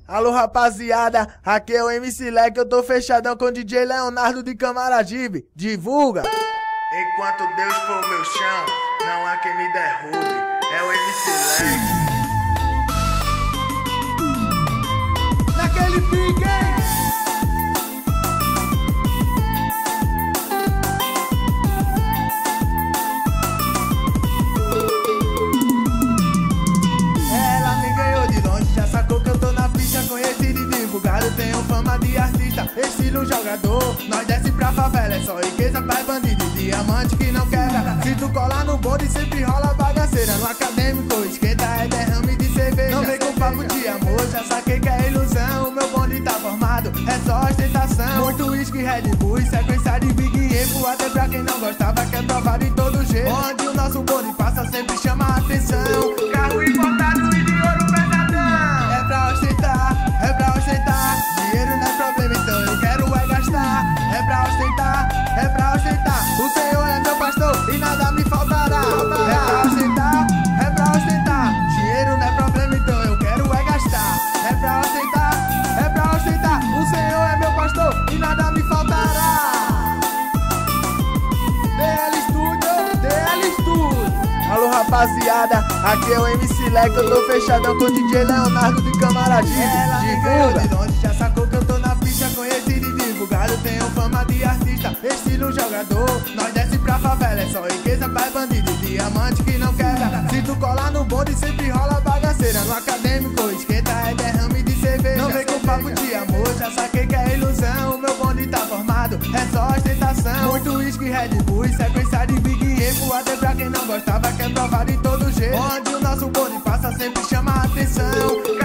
Alô rapaziada, aqui é o MC Leque, eu tô fechadão com o DJ Leonardo de Camaragibe. Divulga! Enquanto Deus for meu chão, não há quem me derrube. É o MC Leque. Naquele pique, hein? Ela me ganhou de longe, já sacou que eu tô na pista, conhecido e divulgado. Tenho fama de artista, estilo jogador. Nós desce pra favela, é só riqueza, pai bandido e diamante que não quebra. Se tu colar no bonde, sempre rola bagaceira. No acadêmico, esquenta é derrame de cerveja. Não vem com papo de amor, já saquei que é ilusão. O meu bonde tá formado, é só ostentação. Muito uísque, Red Bull, sequência de Big Evo. Até pra quem não gostava, quer provar de todo jeito. Onde o nosso bonde passa, sempre chama a atenção. Carro importado e de ouro pesadão. É pra ostentar, é pra ostentar. Dinheiro não é problema, então eu quero é gastar. É pra ostentar, é pra ostentar. O Senhor é meu pastor e nada me faltará. É pra ostentar, é pra ostentar. Dinheiro não é problema, então eu quero é gastar. É pra ostentar, é pra ostentar. O Senhor é meu pastor e nada me faltará. DL Studio. Alô rapaziada, aqui é o MC Leque, eu tô fechadão com o DJ Leonardo de Camaragibe. Ela divulga! De longe, já sacou que eu tô na pista, conhecido e divulgado. Tenho fama de artista, estilo jogador. Nós desce pra favela, é só riqueza, pai bandido e diamante que não quebra. Se tu colar no bonde, sempre rola bagaceira. No acadêmico, esquenta é derrame de cerveja. Não vem com papo de amor, já saquei que é ilusão. O meu bonde tá formado, é só ostentação. Muito uísque, Red Bull, sequência de Big Evo. Até pra quem não gostava, quer provar de todo jeito. Onde o nosso bonde passa, sempre chama a atenção.